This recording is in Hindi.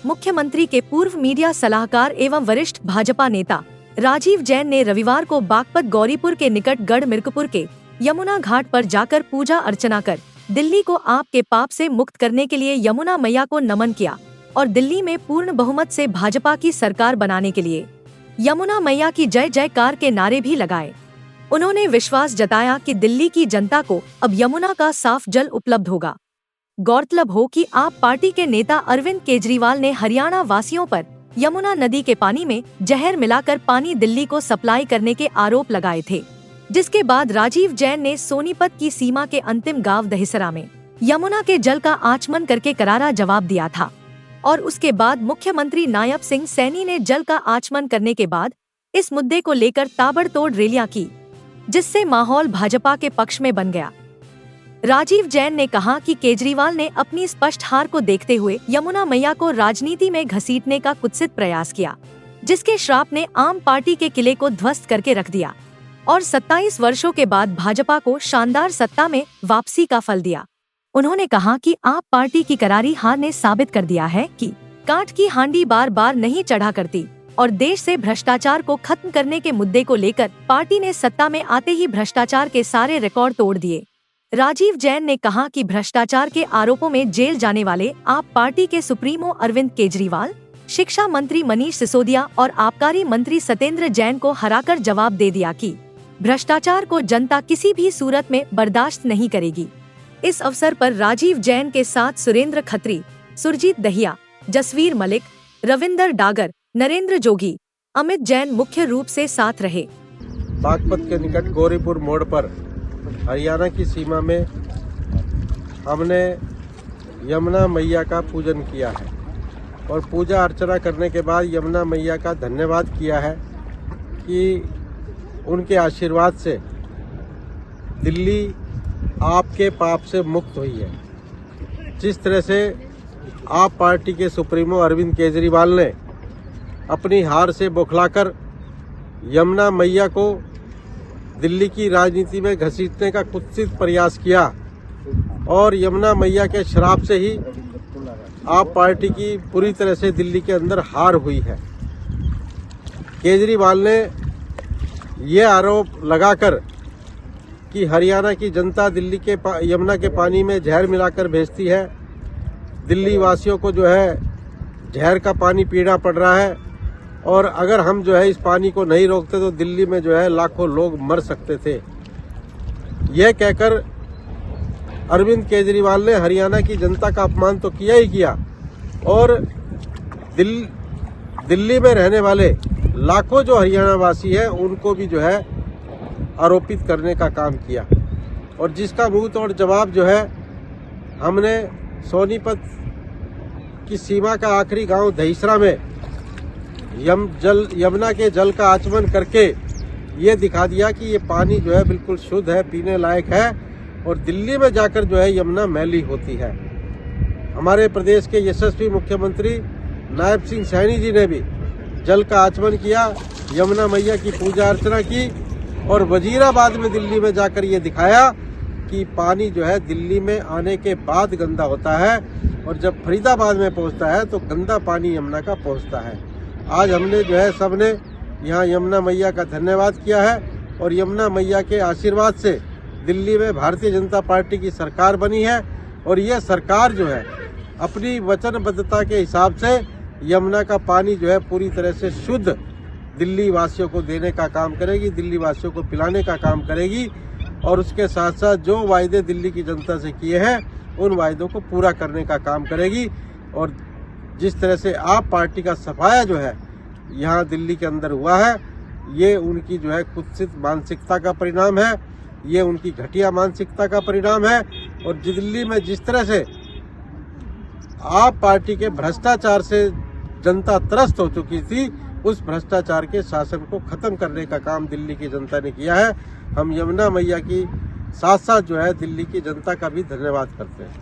मुख्यमंत्री के पूर्व मीडिया सलाहकार एवं वरिष्ठ भाजपा नेता राजीव जैन ने रविवार को बागपत गौरीपुर के निकट गढ़ मिर्कपुर के यमुना घाट पर जाकर पूजा अर्चना कर दिल्ली को आप के पाप से मुक्त करने के लिए यमुना मैया को नमन किया और दिल्ली में पूर्ण बहुमत से भाजपा की सरकार बनाने के लिए यमुना मैया की जय जयकार के नारे भी लगाए। उन्होंने विश्वास जताया कि दिल्ली की जनता को अब यमुना का साफ जल उपलब्ध होगा। गौरतलब हो कि आप पार्टी के नेता अरविंद केजरीवाल ने हरियाणा वासियों पर यमुना नदी के पानी में जहर मिलाकर पानी दिल्ली को सप्लाई करने के आरोप लगाए थे, जिसके बाद राजीव जैन ने सोनीपत की सीमा के अंतिम गांव दहिसरा में यमुना के जल का आचमन करके करारा जवाब दिया था और उसके बाद मुख्यमंत्री नायब सिंह सैनी ने जल का आचमन करने के बाद इस मुद्दे को लेकर ताबड़तोड़ रैलियां की, जिससे माहौल भाजपा के पक्ष में बन गया। राजीव जैन ने कहा कि केजरीवाल ने अपनी स्पष्ट हार को देखते हुए यमुना मैया को राजनीति में घसीटने का कुत्सित प्रयास किया, जिसके श्राप ने आम पार्टी के किले को ध्वस्त करके रख दिया और 27 वर्षों के बाद भाजपा को शानदार सत्ता में वापसी का फल दिया। उन्होंने कहा कि आप पार्टी की करारी हार ने साबित कर दिया है कि कांट की हांडी बार बार नहीं चढ़ा करती और देश से भ्रष्टाचार को खत्म करने के मुद्दे को लेकर पार्टी ने सत्ता में आते ही भ्रष्टाचार के सारे रिकॉर्ड तोड़ दिए। राजीव जैन ने कहा कि भ्रष्टाचार के आरोपों में जेल जाने वाले आप पार्टी के सुप्रीमो अरविंद केजरीवाल, शिक्षा मंत्री मनीष सिसोदिया और आबकारी मंत्री सत्येंद्र जैन को हराकर जवाब दे दिया कि भ्रष्टाचार को जनता किसी भी सूरत में बर्दाश्त नहीं करेगी। इस अवसर पर राजीव जैन के साथ सुरेंद्र खत्री, सुरजीत दहिया, जसवीर मलिक, रविंदर डागर, नरेंद्र जोगी, अमित जैन मुख्य रूप से साथ रहे। बागपत के निकट गौरीपुर मोड़ पर हरियाणा की सीमा में हमने यमुना मैया का पूजन किया है और पूजा अर्चना करने के बाद यमुना मैया का धन्यवाद किया है कि उनके आशीर्वाद से दिल्ली आपके पाप से मुक्त हुई है। जिस तरह से आप पार्टी के सुप्रीमो अरविंद केजरीवाल ने अपनी हार से बौखलाकर यमुना मैया को दिल्ली की राजनीति में घसीटने का कुत्सित प्रयास किया और यमुना मैया के श्राप से ही आप पार्टी की पूरी तरह से दिल्ली के अंदर हार हुई है। केजरीवाल ने ये आरोप लगाकर कि हरियाणा की जनता दिल्ली के यमुना के पानी में जहर मिलाकर भेजती है, दिल्ली वासियों को जो है जहर का पानी पीना पड़ रहा है और अगर हम जो है इस पानी को नहीं रोकते तो दिल्ली में जो है लाखों लोग मर सकते थे। यह कहकर अरविंद केजरीवाल ने हरियाणा की जनता का अपमान तो किया ही किया और दिल्ली में रहने वाले लाखों जो हरियाणा वासी है उनको भी जो है आरोपित करने का काम किया और जिसका मुंह तोड़ जवाब जो है हमने सोनीपत की सीमा का आखिरी गांव दहिसरा में यमुना के जल का आचमन करके ये दिखा दिया कि ये पानी जो है बिल्कुल शुद्ध है, पीने लायक है और दिल्ली में जाकर जो है यमुना मैली होती है। हमारे प्रदेश के यशस्वी मुख्यमंत्री नायब सिंह सैनी जी ने भी जल का आचमन किया, यमुना मैया की पूजा अर्चना की और वजीराबाद में दिल्ली में जाकर ये दिखाया कि पानी जो है दिल्ली में आने के बाद गंदा होता है और जब फरीदाबाद में पहुंचता है तो गंदा पानी यमुना का पहुंचता है। आज हमने जो है सबने यहाँ यमुना मैया का धन्यवाद किया है और यमुना मैया के आशीर्वाद से दिल्ली में भारतीय जनता पार्टी की सरकार बनी है और यह सरकार जो है अपनी वचनबद्धता के हिसाब से यमुना का पानी जो है पूरी तरह से शुद्ध दिल्ली वासियों को देने का काम करेगी, दिल्ली वासियों को पिलाने का काम करेगी और उसके साथ साथ जो वायदे दिल्ली की जनता से किए हैं उन वायदों को पूरा करने का काम करेगी। और जिस तरह से आप पार्टी का सफाया जो है यहाँ दिल्ली के अंदर हुआ है, ये उनकी जो है कुत्सित मानसिकता का परिणाम है, ये उनकी घटिया मानसिकता का परिणाम है और दिल्ली में जिस तरह से आप पार्टी के भ्रष्टाचार से जनता त्रस्त हो चुकी थी, उस भ्रष्टाचार के शासन को खत्म करने का काम दिल्ली की जनता ने किया है। हम यमुना मैया की साथ साथ जो है दिल्ली की जनता का भी धन्यवाद करते हैं।